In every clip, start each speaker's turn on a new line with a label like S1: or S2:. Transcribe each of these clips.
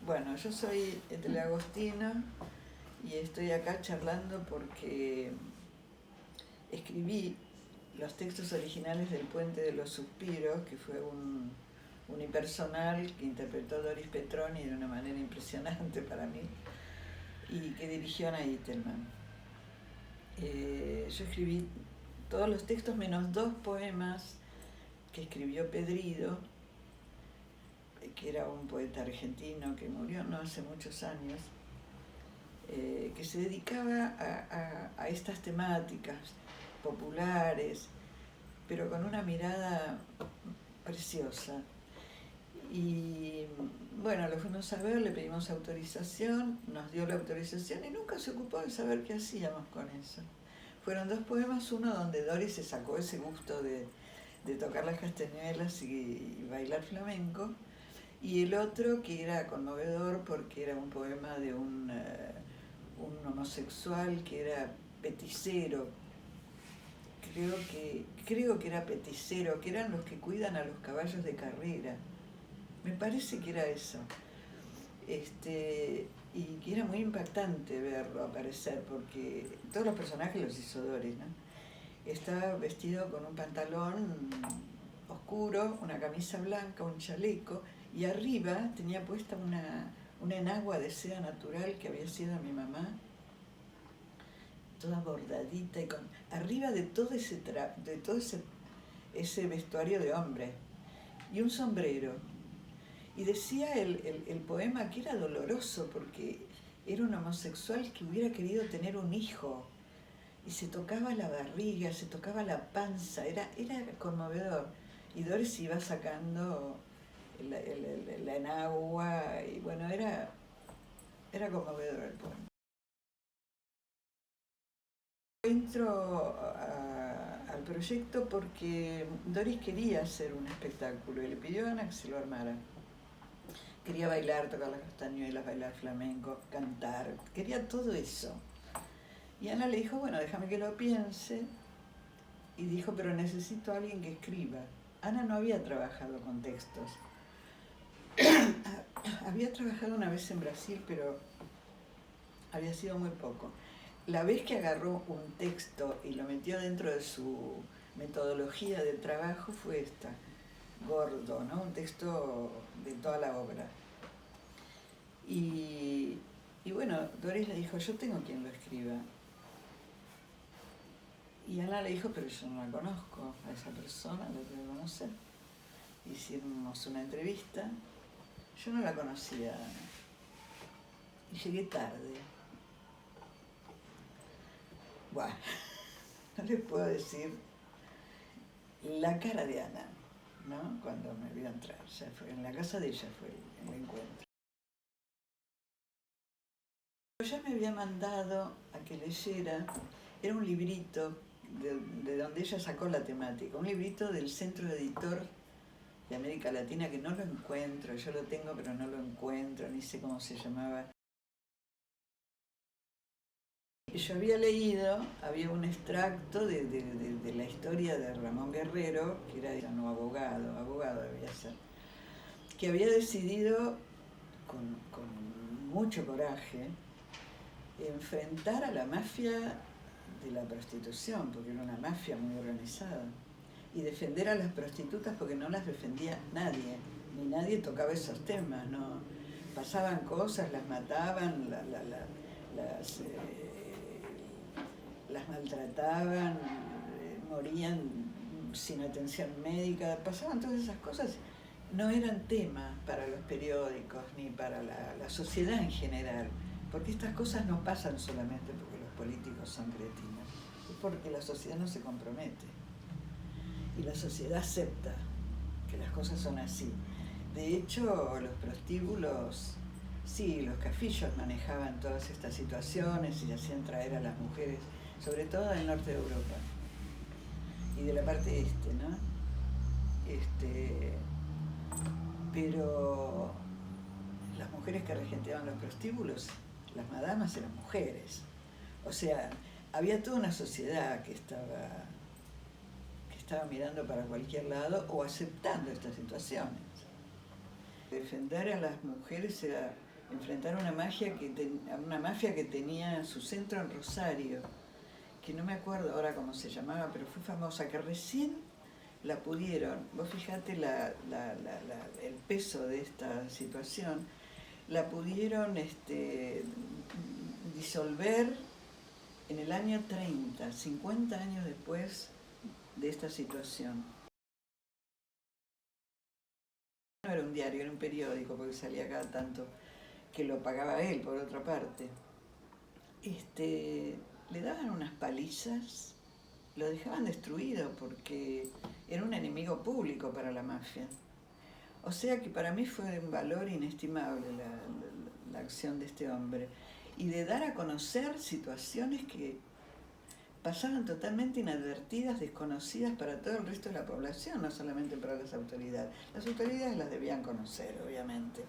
S1: Bueno, yo soy Etelea Agostino y estoy acá charlando porque escribí los textos originales del Puente de los Suspiros, que fue un unipersonal que interpretó Doris Petroni de una manera impresionante para mí y que dirigió Ana Itelman. Yo escribí todos los textos menos 2 poemas que escribió Pedrido, que era un poeta argentino que murió no hace muchos años, que se dedicaba a estas temáticas populares, pero con una mirada preciosa. Y bueno, lo fuimos a ver, le pedimos autorización, nos dio la autorización y nunca se ocupó de saber qué hacíamos con eso. Fueron 2 poemas, uno donde Doris se sacó ese gusto de tocar las castañuelas y bailar flamenco, y el otro que era conmovedor porque era un poema de un homosexual que era peticero, creo que era peticero, que eran los que cuidan a los caballos de carrera, me parece que era eso, y que era muy impactante verlo aparecer porque todos los personajes los hizo Doris, ¿no? Estaba vestido con un pantalón oscuro, una camisa blanca, un chaleco, y arriba tenía puesta una enagua de seda natural que había sido mi mamá, toda bordadita y con arriba de todo ese vestuario de hombre, y un sombrero. Y decía el poema que era doloroso porque era un homosexual que hubiera querido tener un hijo y se tocaba la barriga, se tocaba la panza, era conmovedor. Y Doris iba sacando la enagua y bueno, era conmovedor el poema. Entro al proyecto porque Doris quería hacer un espectáculo y le pidió a Ana que se lo armara. Quería bailar, tocar las castañuelas, bailar flamenco, cantar, quería todo eso. Y Ana le dijo, bueno, déjame que lo piense. Y dijo, pero necesito a alguien que escriba. Ana no había trabajado con textos. Había trabajado una vez en Brasil, pero había sido muy poco. La vez que agarró un texto y lo metió dentro de su metodología de trabajo fue esta, Gordo, ¿no? Un texto de toda la obra. Y bueno, Doris le dijo, yo tengo quien lo escriba. Y Ana le dijo, pero yo no la conozco, a esa persona la tengo que conocer. Hicimos una entrevista, yo no la conocía y llegué tarde. Bueno, no les puedo decir la cara de Ana, ¿no? Cuando me vio entrar, ya fue, en la casa de ella fue el encuentro. Ya me había mandado a que leyera, era un librito de donde ella sacó la temática, un librito del Centro Editor de América Latina que no lo encuentro, yo lo tengo pero no lo encuentro, ni sé cómo se llamaba. Yo había leído, había un extracto de la historia de Ramón Guerrero, que era no abogado debía ser, que había decidido con mucho coraje enfrentar a la mafia de la prostitución, porque era una mafia muy organizada, y defender a las prostitutas porque no las defendía nadie, ni nadie tocaba esos temas, no pasaban cosas, las mataban, las maltrataban, morían sin atención médica, pasaban todas esas cosas, no eran tema para los periódicos ni para la sociedad en general, porque estas cosas no pasan solamente porque los políticos son cretinos, es porque la sociedad no se compromete y la sociedad acepta que las cosas son así. De hecho, los prostíbulos, sí, los cafillos manejaban todas estas situaciones y hacían traer a las mujeres, sobre todo del norte de Europa y de la parte este, ¿no? Pero las mujeres que regenteaban los prostíbulos, las madamas eran mujeres. O sea, había toda una sociedad que estaba mirando para cualquier lado o aceptando estas situaciones. Defender a las mujeres era enfrentar una una mafia que tenía su centro en Rosario, que no me acuerdo ahora cómo se llamaba, pero fue famosa, que recién la pudieron, vos fijate el peso de esta situación, la pudieron disolver en el año 30, 50 años después de esta situación. No era un diario, era un periódico, porque salía cada tanto, que lo pagaba él por otra parte. Le daban unas palizas, lo dejaban destruido porque era un enemigo público para la mafia. O sea que para mí fue un valor inestimable la acción de este hombre y de dar a conocer situaciones que pasaban totalmente inadvertidas, desconocidas para todo el resto de la población, no solamente para las autoridades. Las autoridades las debían conocer, obviamente,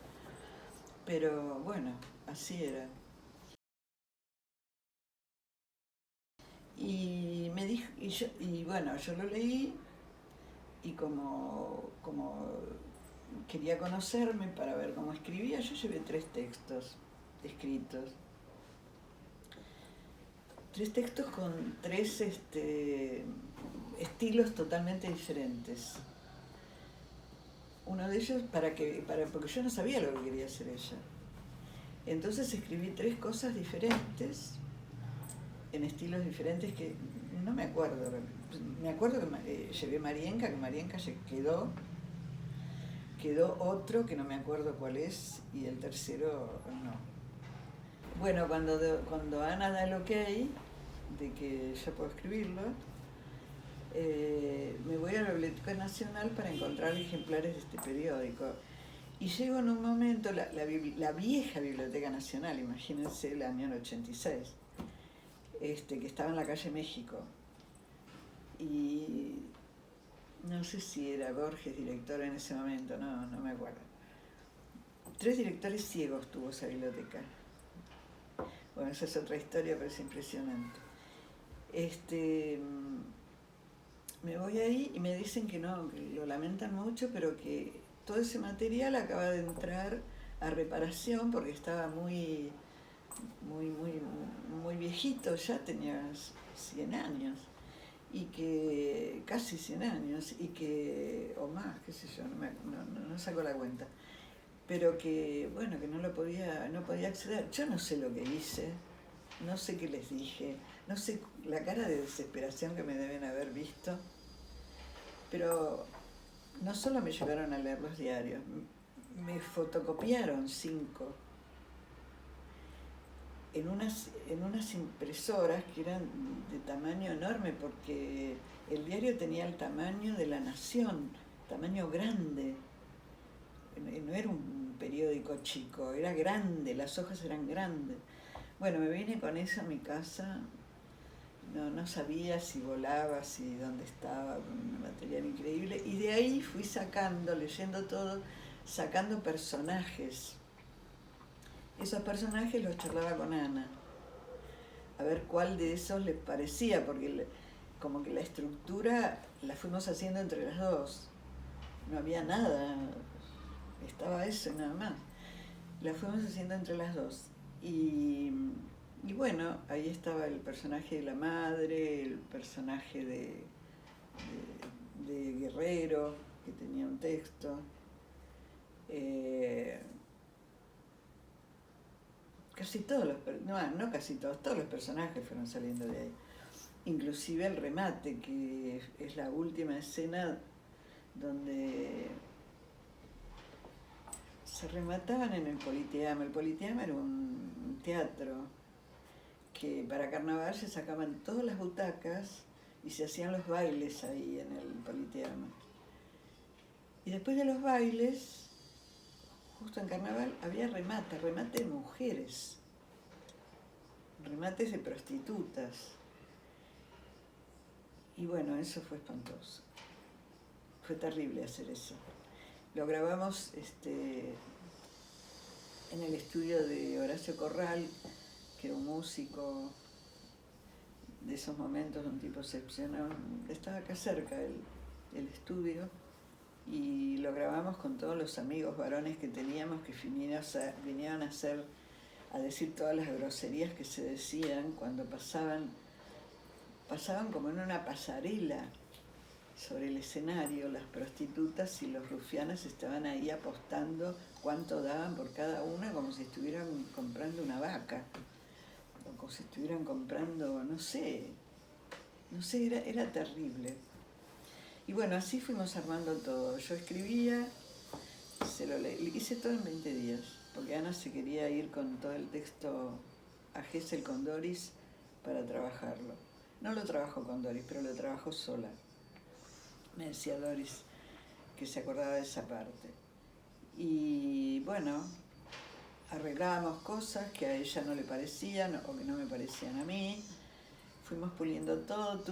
S1: pero bueno, así era. Y me dijo, bueno, yo lo leí y como quería conocerme para ver cómo escribía, yo llevé 3 textos escritos. 3 textos con 3 estilos totalmente diferentes. Uno de ellos porque yo no sabía lo que quería hacer ella. Entonces escribí 3 cosas diferentes, en estilos diferentes que no me acuerdo. Me acuerdo que llevé Marienca, que Marienca quedó otro que no me acuerdo cuál es, y el tercero no. Bueno, cuando Ana da el ok de que ya puedo escribirlo, me voy a la Biblioteca Nacional para encontrar ejemplares de este periódico. Y llego en un momento, la vieja Biblioteca Nacional, imagínense el año 86, que estaba en la calle México. Y no sé si era Borges director en ese momento, no me acuerdo. 3 directores ciegos tuvo esa biblioteca. Bueno, esa es otra historia, pero es impresionante. Me voy ahí y me dicen que no, que lo lamentan mucho, pero que todo ese material acaba de entrar a reparación porque estaba muy viejito, ya tenía 100 años, y que casi 100 años, y que, o más, qué sé yo, no saco la cuenta, pero que, bueno, que no podía acceder. Yo no sé lo que hice, no sé qué les dije, no sé la cara de desesperación que me deben haber visto, pero no solo me llevaron a leer los diarios, me fotocopiaron 5 en unas impresoras que eran de tamaño enorme, porque el diario tenía el tamaño de La Nación, tamaño grande. No era un periódico chico, era grande, las hojas eran grandes. Bueno, me vine con eso a mi casa, no sabía si volaba, si dónde estaba, un material increíble, y de ahí fui leyendo todo, sacando personajes. Esos personajes los charlaba con Ana, a ver cuál de esos les parecía, porque como que la estructura la fuimos haciendo entre las dos. No había nada, estaba eso y nada más. La fuimos haciendo entre las dos. Y bueno, ahí estaba el personaje de la madre, el personaje de Guerrero, que tenía un texto. Casi todos no casi todos los personajes fueron saliendo de ahí. Inclusive el remate, que es la última escena donde se remataban en el Politeama. El Politeama era un teatro que para carnaval se sacaban todas las butacas y se hacían los bailes ahí en el Politeama. Y después de los bailes, justo en carnaval, había remate de mujeres, remates de prostitutas. Y bueno, eso fue espantoso. Fue terrible hacer eso. Lo grabamos en el estudio de Horacio Corral, que era un músico de esos momentos, un tipo excepcional. Estaba acá cerca el estudio. y lo grabamos con todos los amigos varones que teníamos, que vinieron a decir todas las groserías que se decían cuando pasaban como en una pasarela sobre el escenario las prostitutas, y los rufianes estaban ahí apostando cuánto daban por cada una, como si estuvieran comprando una vaca, o como si estuvieran comprando, no sé, era terrible. Y bueno, así fuimos armando todo. Yo escribía, hice todo en 20 días, porque Ana se quería ir con todo el texto a Gesell con Doris para trabajarlo. No lo trabajó con Doris, pero lo trabajó sola. Me decía Doris que se acordaba de esa parte. Y bueno, arreglábamos cosas que a ella no le parecían o que no me parecían a mí. Fuimos puliendo todo.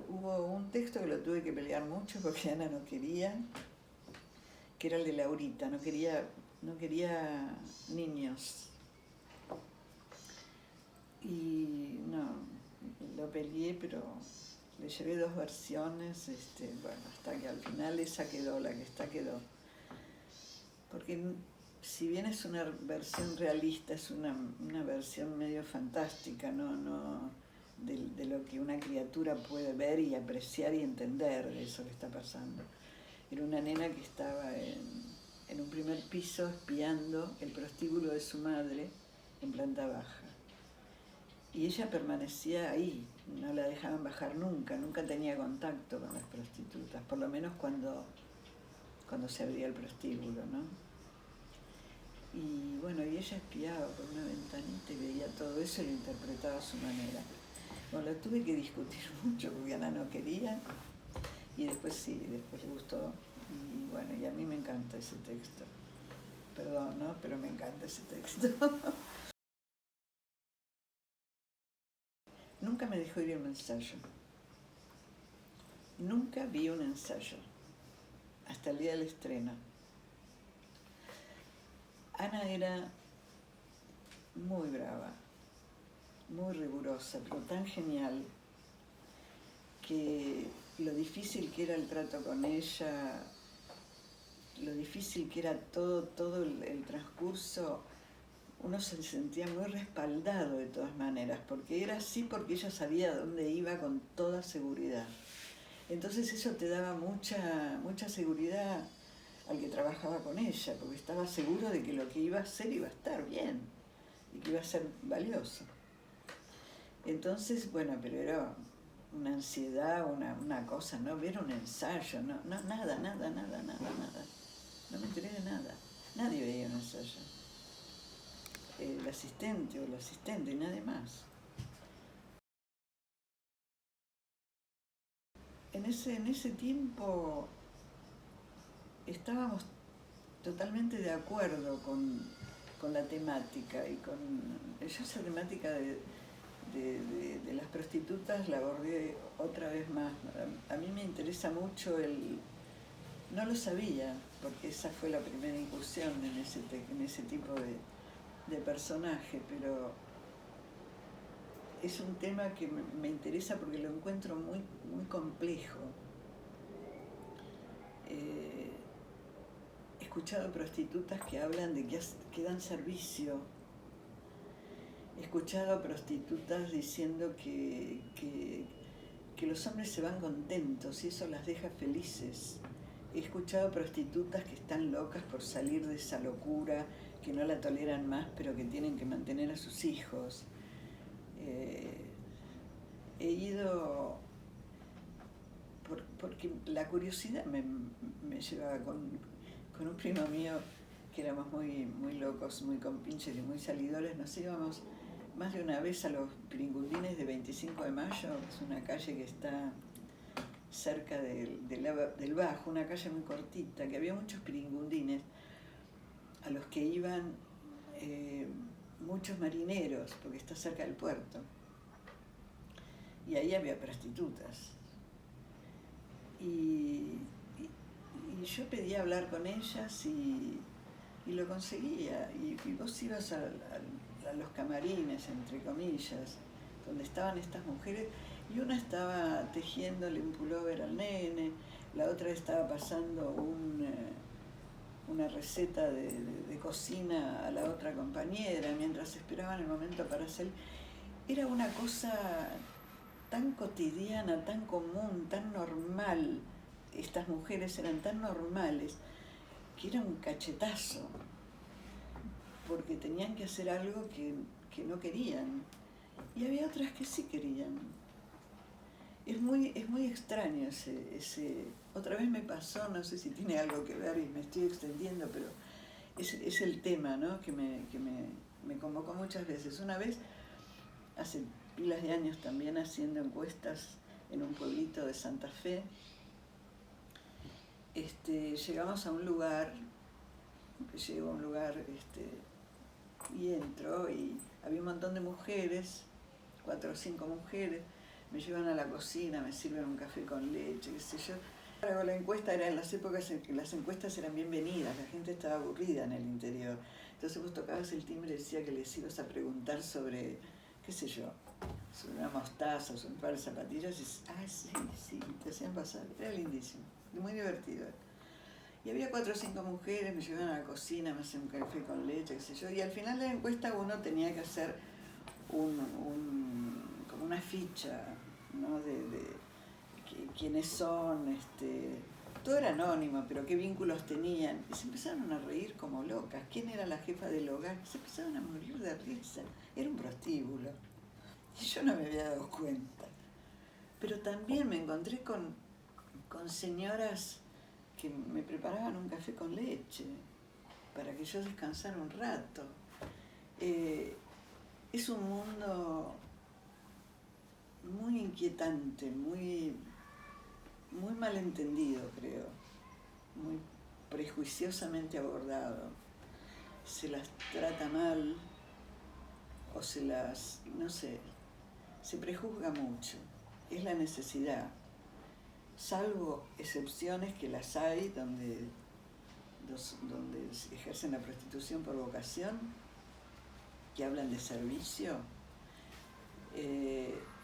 S1: Hubo un texto que lo tuve que pelear mucho porque Ana no quería, que era el de Laurita, no quería niños. Y no, lo peleé, pero le llevé 2 versiones, bueno, hasta que al final esa quedó, la que quedó. Porque si bien es una versión realista, es una versión medio fantástica, no de lo que una criatura puede ver y apreciar y entender de eso que está pasando. Era una nena que estaba en un primer piso espiando el prostíbulo de su madre en planta baja. Y ella permanecía ahí, no la dejaban bajar nunca tenía contacto con las prostitutas, por lo menos cuando se abría el prostíbulo, ¿no? Y bueno, y ella espiaba por una ventanita y veía todo eso y lo interpretaba a su manera. Bueno, lo tuve que discutir mucho porque Ana no quería, y después le gustó. Y bueno, y a mí me encanta ese texto. Perdón, ¿no? Pero me encanta ese texto. Nunca me dejó ir a un ensayo. Nunca vi un ensayo. Hasta el día del estreno. Ana era muy brava, muy rigurosa, pero tan genial, que lo difícil que era el trato con ella, lo difícil que era todo el transcurso, uno se sentía muy respaldado de todas maneras, porque era así, porque ella sabía dónde iba con toda seguridad. Entonces eso te daba mucha seguridad al que trabajaba con ella, porque estaba seguro de que lo que iba a hacer iba a estar bien y que iba a ser valioso. Entonces, bueno, pero era una ansiedad, una cosa, no ver un ensayo, nada. No me enteré de nada. Nadie veía un ensayo. El asistente o la asistente y nadie más. En ese tiempo estábamos totalmente de acuerdo con la temática y yo esa temática de las prostitutas la abordé otra vez más. A mí me interesa mucho no lo sabía, porque esa fue la primera incursión en ese tipo de personaje, pero es un tema que me interesa porque lo encuentro muy, muy complejo. He escuchado prostitutas que hablan de que dan servicio. He escuchado prostitutas diciendo que los hombres se van contentos y eso las deja felices. He escuchado prostitutas que están locas por salir de esa locura, que no la toleran más, pero que tienen que mantener a sus hijos. He ido porque la curiosidad me llevaba con un primo mío, que éramos muy, muy locos, muy compinches y muy salidores. Nos íbamos más de una vez a los Piringundines de 25 de Mayo, que es una calle que está cerca del Bajo, una calle muy cortita, que había muchos piringundines a los que iban muchos marineros, porque está cerca del puerto. Y ahí había prostitutas. Y yo pedía hablar con ellas y lo conseguía. Y vos ibas a los camarines, entre comillas, donde estaban estas mujeres, y una estaba tejiéndole un pullover al nene, la otra estaba pasando una receta de cocina a la otra compañera mientras esperaban el momento para hacer. Era una cosa tan cotidiana, tan común, tan normal. Estas mujeres eran tan normales que era un cachetazo, porque tenían que hacer algo que no querían. Y había otras que sí querían. Es muy extraño ese... Otra vez me pasó, no sé si tiene algo que ver y me estoy extendiendo, pero es el tema, ¿no? que me convocó muchas veces. Una vez, hace pilas de años también, haciendo encuestas en un pueblito de Santa Fe, llegamos a un lugar, llego a un lugar y entro y había un montón de mujeres, 4 o 5 mujeres, me llevan a la cocina, me sirven un café con leche, qué sé yo. Hago la encuesta, era en las épocas en que las encuestas eran bienvenidas, la gente estaba aburrida en el interior. Entonces vos tocabas el timbre y decía que les ibas a preguntar sobre, qué sé yo, sobre una mostaza, sobre un par de zapatillas, y sí, te hacían pasar, era lindísimo, muy divertido. Y había 4 o 5 mujeres, me llevaban a la cocina, me hacían un café con leche, qué sé yo, y al final de la encuesta uno tenía que hacer como una ficha, ¿no? de quiénes son, todo era anónimo, pero qué vínculos tenían. Y se empezaron a reír como locas. ¿Quién era la jefa del hogar? Se empezaron a morir de risa. Era un prostíbulo. Y yo no me había dado cuenta. Pero también me encontré con señoras que me preparaban un café con leche para que yo descansara un rato. Es un mundo muy inquietante, muy malentendido, creo, muy prejuiciosamente abordado. Se las trata mal o no sé, se prejuzga mucho. Es la necesidad, salvo excepciones que las hay donde se ejercen la prostitución por vocación, que hablan de servicio.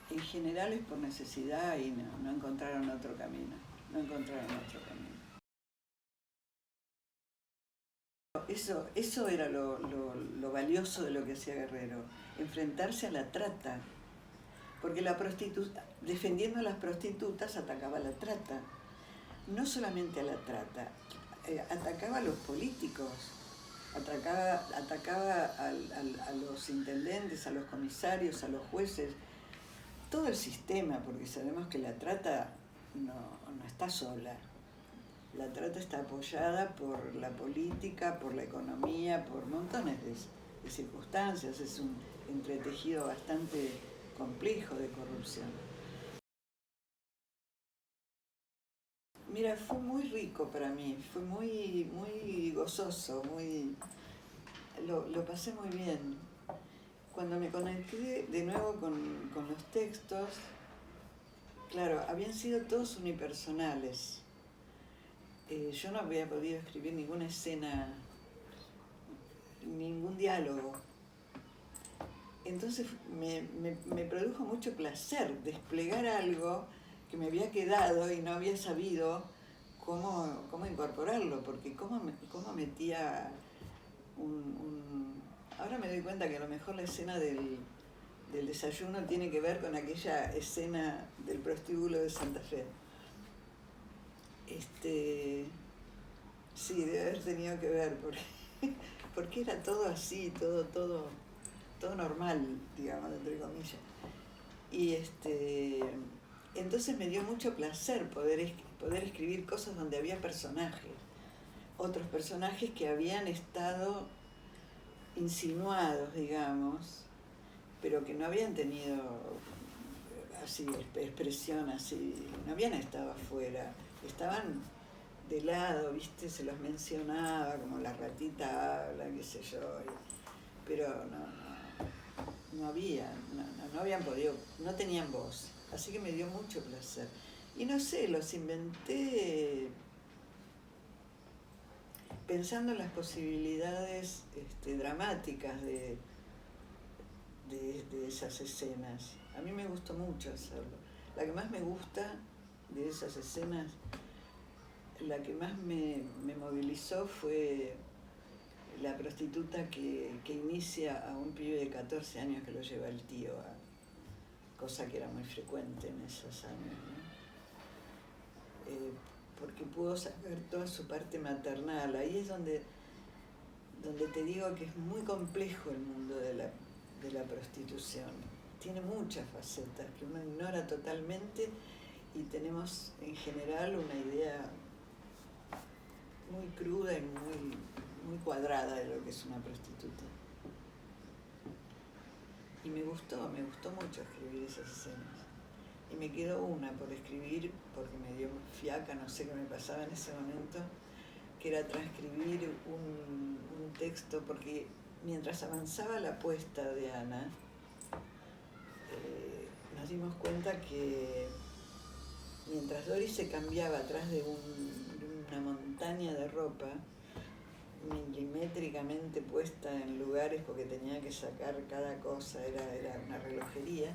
S1: En general es por necesidad y no encontraron otro camino. Eso era lo valioso de lo que hacía Guerrero, enfrentarse a la trata, porque defendiendo a las prostitutas atacaba a la trata, no solamente a la trata, atacaba a los políticos, atacaba a los intendentes, a los comisarios, a los jueces, todo el sistema, porque sabemos que la trata no está sola. La trata está apoyada por la política, por la economía, por montones de circunstancias. Es un entretejido bastante complejo de corrupción. Mira, fue muy rico para mí, fue muy gozoso, lo pasé muy bien. Cuando me conecté de nuevo con los textos, claro, habían sido todos unipersonales. Yo no había podido escribir ninguna escena, ningún diálogo. Entonces me produjo mucho placer desplegar algo que me había quedado y no había sabido cómo incorporarlo, porque cómo metía Ahora me doy cuenta que a lo mejor la escena del desayuno tiene que ver con aquella escena del prostíbulo de Santa Fe. Sí, debe haber tenido que ver, porque era todo así, todo normal, digamos, entre comillas. Y entonces me dio mucho placer poder escribir cosas donde había personajes, otros personajes que habían estado insinuados, digamos, pero que no habían tenido así expresión así, no habían estado afuera, estaban de lado, ¿viste? Se los mencionaba, como la ratita habla, qué sé yo, pero no habían podido, no tenían voz, así que me dio mucho placer. Y no sé, los inventé pensando en las posibilidades dramáticas de esas escenas. A mí me gustó mucho hacerlo. La que más me gusta de esas escenas la que más me movilizó fue la prostituta que inicia a un pibe de 14 años que lo lleva el tío, cosa que era muy frecuente en esos años, ¿no? Porque pudo sacar toda su parte maternal. Ahí es donde te digo que es muy complejo el mundo de la prostitución. Tiene muchas facetas que uno ignora totalmente y tenemos en general una idea muy cruda y muy cuadrada de lo que es una prostituta. Y me gustó mucho escribir esas escenas. Y me quedó una por escribir, porque me dio fiaca, no sé qué me pasaba en ese momento, que era transcribir un texto, porque mientras avanzaba la apuesta de Ana, nos dimos cuenta que mientras Doris se cambiaba atrás de una montaña de ropa, milimétricamente puesta en lugares porque tenía que sacar cada cosa, era una relojería,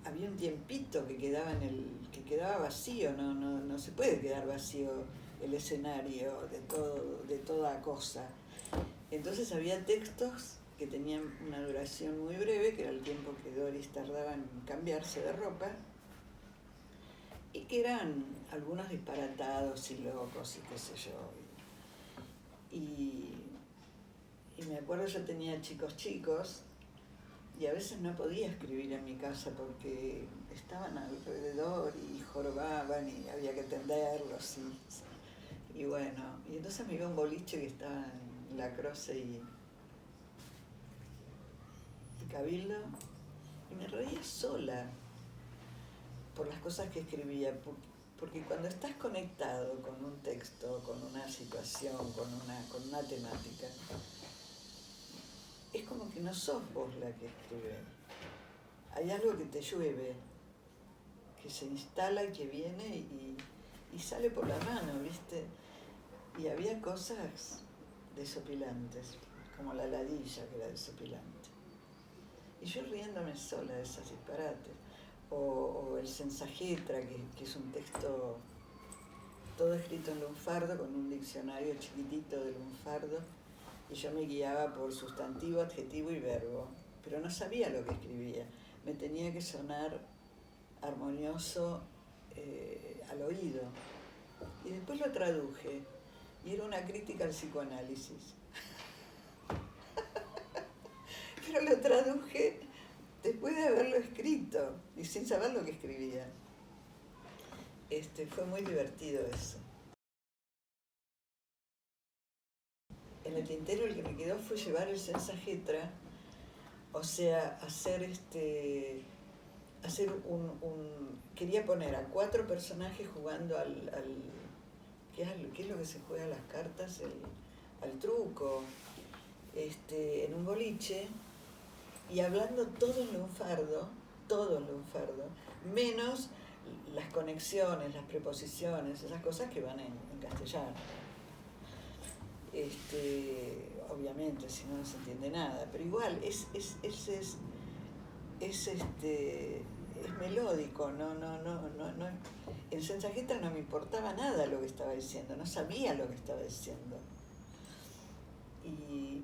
S1: había un tiempito que quedaba vacío, no se puede quedar vacío el escenario de toda cosa. Entonces había textos que tenían una duración muy breve, que era el tiempo que Doris tardaba en cambiarse de ropa, y que eran algunos disparatados y locos y qué sé yo. Y me acuerdo, yo tenía chicos, y a veces no podía escribir en mi casa porque estaban alrededor y jorobaban y había que atenderlos. Y bueno, y entonces me iba a un boliche que estaba en La Croce y Cabildo, y me reía sola por las cosas que escribía, porque cuando estás conectado con un texto, con una situación, con una temática, es como que no sos vos la que escribe. Hay algo que te llueve, que se instala y que viene y sale por la mano, ¿viste? Y había cosas desopilantes, como la ladilla, que era desopilante. Y yo riéndome sola de esos disparates. O el Sensagetra, que es un texto todo escrito en lunfardo, con un diccionario chiquitito de lunfardo, y yo me guiaba por sustantivo, adjetivo y verbo, pero no sabía lo que escribía. Me tenía que sonar armonioso al oído. Y después lo traduje, y era una crítica al psicoanálisis. Pero lo traduje después de haberlo escrito y sin saber lo que escribía. Fue muy divertido eso. En el tintero el que me quedó fue llevar el Sensagetra, o sea, hacer quería poner a 4 personajes jugando ¿qué es lo que se juega a las cartas? Al truco, en un boliche, y hablando todo en lunfardo, menos las conexiones, las preposiciones, esas cosas que van en castellano. Obviamente, si no se entiende nada, pero igual es melódico, no. En Sensagetra no me importaba nada lo que estaba diciendo, no sabía lo que estaba diciendo,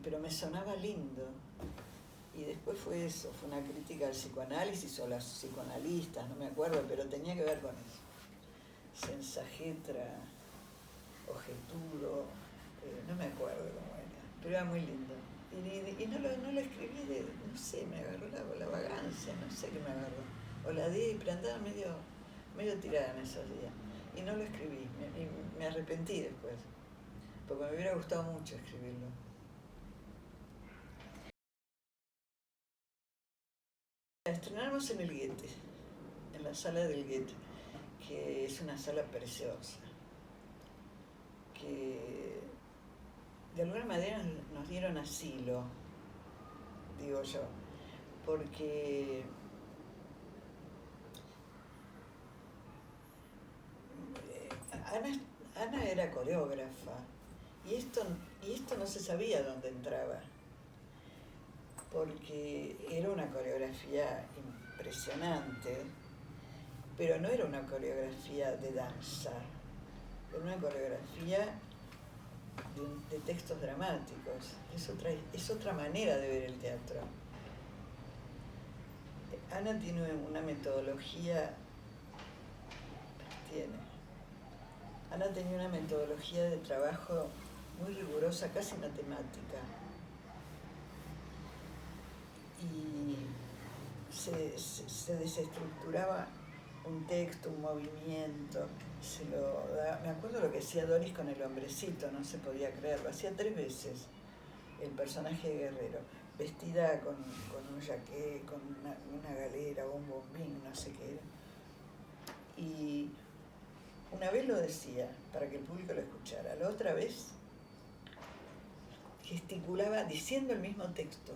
S1: pero me sonaba lindo. Y después fue eso, fue una crítica al psicoanálisis o a los psicoanalistas, no me acuerdo, pero tenía que ver con eso. Sensagetra, Ojetudo, no me acuerdo cómo era, pero era muy lindo. Y no lo escribí no sé, me agarró la vagancia, no sé qué me agarró. O la di, pero andaba medio tirada en esos días. Y no lo escribí, me arrepentí después, porque me hubiera gustado mucho escribirlo. Estrenamos en el Goethe, en la sala del Goethe, que es una sala preciosa, que de alguna manera nos dieron asilo, digo yo, porque Ana era coreógrafa y esto no se sabía dónde entraba, porque era una coreografía impresionante, pero no era una coreografía de danza, era una coreografía de textos dramáticos. Es otra manera de ver el teatro. Ana tiene una metodología, Ana tenía una metodología de trabajo muy rigurosa, casi matemática. Y se desestructuraba un texto, un movimiento, me acuerdo lo que hacía Doris con el hombrecito, no se podía creerlo, hacía 3 veces el personaje de Guerrero, vestida con un jaqué, con una galera o un bombín, no sé qué era. Y una vez lo decía para que el público lo escuchara, la otra vez gesticulaba diciendo el mismo texto,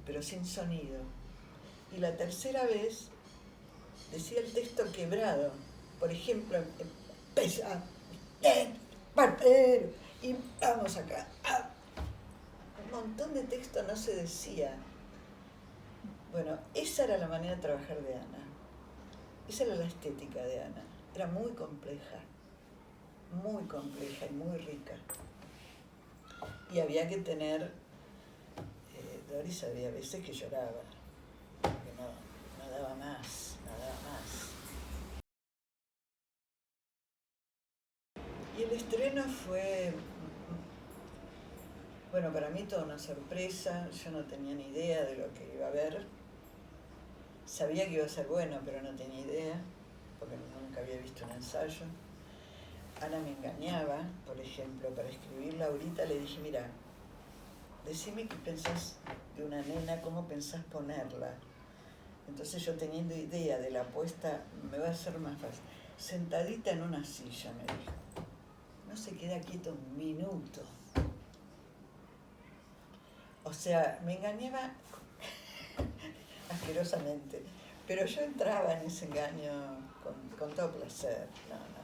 S1: pero sin sonido. Y la tercera vez decía el texto quebrado. Por ejemplo, empieza, y vamos acá. Un montón de texto no se decía. Bueno, esa era la manera de trabajar de Ana. Esa era la estética de Ana. Era muy compleja y muy rica. Y había que tener, Doris había veces que lloraba, porque no daba más. Y el estreno fue, bueno, para mí toda una sorpresa. Yo no tenía ni idea de lo que iba a ver. Sabía que iba a ser bueno, pero no tenía idea, porque nunca había visto un ensayo. Ana me engañaba, por ejemplo, para escribirla ahorita le dije, mira, decime qué pensás de una nena, cómo pensás ponerla. Entonces yo teniendo idea de la apuesta, me va a ser más fácil. Sentadita en una silla, me dijo. No se queda quieto un minuto. O sea, me engañaba asquerosamente. Pero yo entraba en ese engaño con todo placer.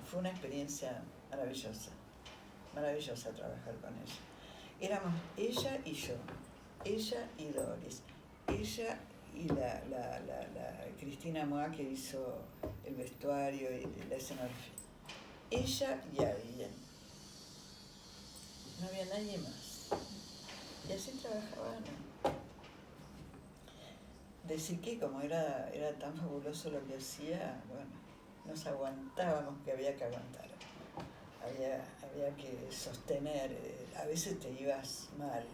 S1: Fue una experiencia maravillosa trabajar con ella. Éramos ella y yo, ella y Doris, ella y la Cristina Moa, que hizo el vestuario y la escenografía. Ella y alguien. No había nadie más. Y así trabajaba Ana. Decir que como era tan fabuloso lo que hacía, bueno, nos aguantábamos que había que aguantar. Había que sostener, a veces te ibas mal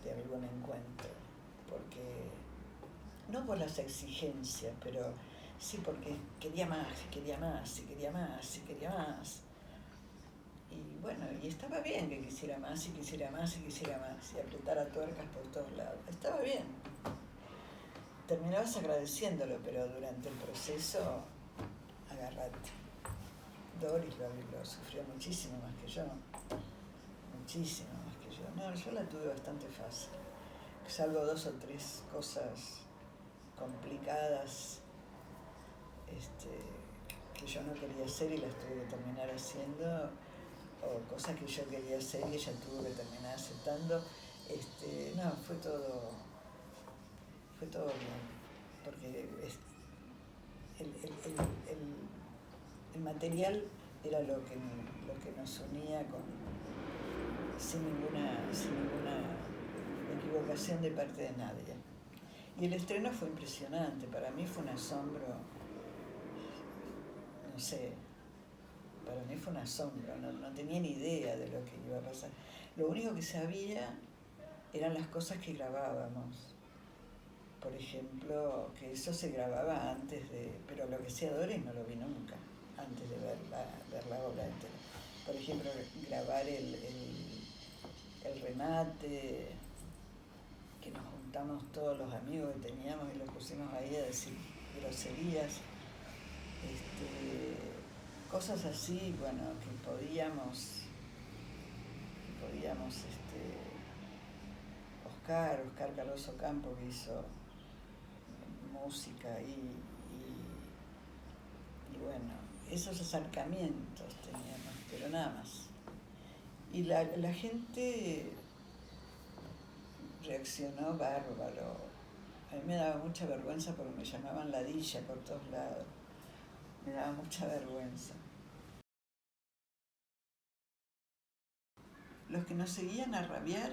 S1: de algún encuentro, porque no por las exigencias, pero sí porque quería más. Y bueno, y estaba bien que quisiera más, y apretara tuercas por todos lados. Estaba bien. Terminabas agradeciéndolo, pero durante el proceso, agarrate. Doris lo sufrió muchísimo más que yo. No, yo la tuve bastante fácil. Salvo 2 o 3 cosas complicadas que yo no quería hacer y las tuve que terminar haciendo, o cosas que yo quería hacer y ella tuvo que terminar aceptando. No, fue todo bien, porque el material era lo que nos unía sin ninguna equivocación de parte de nadie. Y el estreno fue impresionante, para mí fue un asombro, no sé, no tenía ni idea de lo que iba a pasar. Lo único que sabía eran las cosas que grabábamos. Por ejemplo, que eso se grababa antes pero lo que sea Doris no lo vi nunca, antes de ver la obra entera. Por ejemplo, grabar el remate, que nos juntamos todos los amigos que teníamos y los pusimos ahí a decir groserías, cosas así, bueno, que podíamos Oscar Carlos Ocampo, que hizo música y bueno, esos acercamientos teníamos, pero nada más. Y la gente reaccionó bárbaro A mí me daba mucha vergüenza porque me llamaban ladilla por todos lados. Me daba mucha vergüenza. Los que nos seguían a rabiar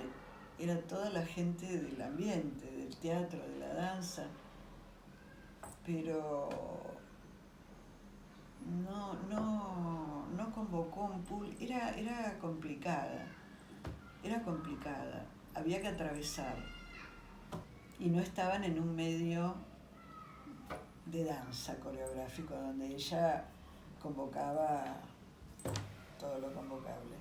S1: era toda la gente del ambiente, del teatro, de la danza, pero no convocó un pool, era complicada, había que atravesar y no estaban en un medio de danza coreográfico donde ella convocaba todo lo convocable.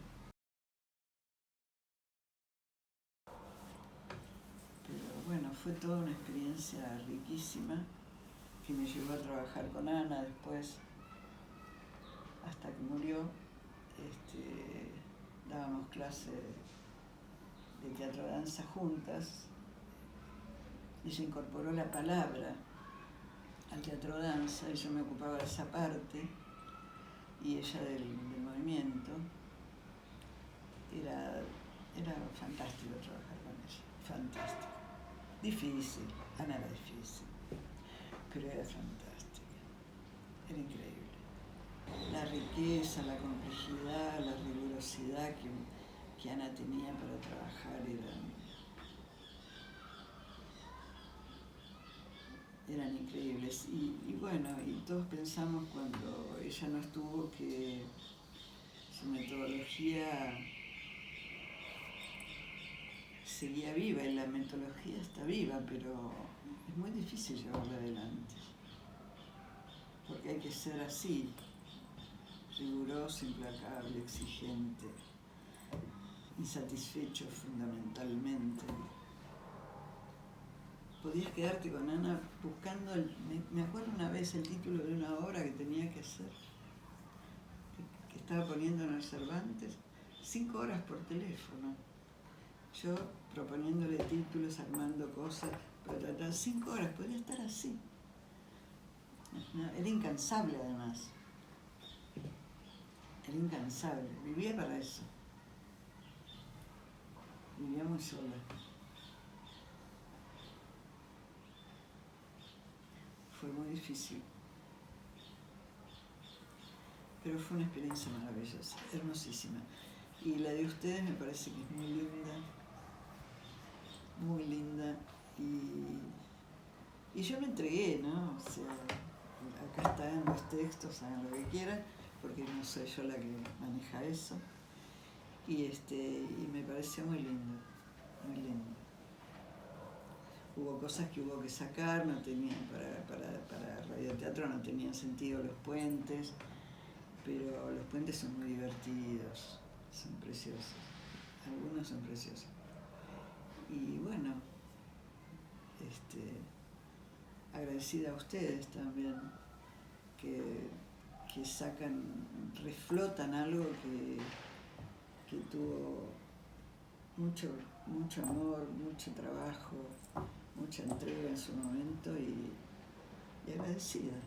S1: Pero bueno, fue toda una experiencia riquísima que me llevó a trabajar con Ana después, hasta que murió. Dábamos clase de teatro danza juntas. Ella incorporó la palabra al teatro danza y yo me ocupaba de esa parte y ella del movimiento. Era fantástico trabajar con ella, fantástico. Difícil, Ana era difícil, pero era fantástica, era increíble. La riqueza, la complejidad, la rigurosidad que Ana tenía para trabajar eran increíbles. Y bueno, y todos pensamos cuando ella no estuvo que su metodología seguía viva y la metodología está viva, pero es muy difícil llevarla adelante, porque hay que ser así, riguroso, implacable, exigente, insatisfecho fundamentalmente. Podías quedarte con Ana buscando, me acuerdo una vez el título de una obra que tenía que hacer, que estaba poniendo en el Cervantes, 5 horas por teléfono. Yo proponiéndole títulos, armando cosas, pero 5 horas, podía estar así. Era incansable además. Era incansable, vivía para eso. Vivía muy sola. Fue muy difícil. Pero fue una experiencia maravillosa, hermosísima. Y la de ustedes me parece que es muy linda. Muy linda. Y yo me entregué, ¿no? O sea, acá están los textos, hagan lo que quieran, porque no soy yo la que maneja eso. Y me pareció muy lindo, muy lindo. Hubo cosas que hubo que sacar, no tenían, para radioteatro no tenían sentido los puentes, pero los puentes son muy divertidos, son preciosos, algunos son preciosos. Y bueno, agradecida a ustedes también, que sacan, reflotan algo que tuvo mucho amor, mucho trabajo, mucha entrega en su momento y agradecida.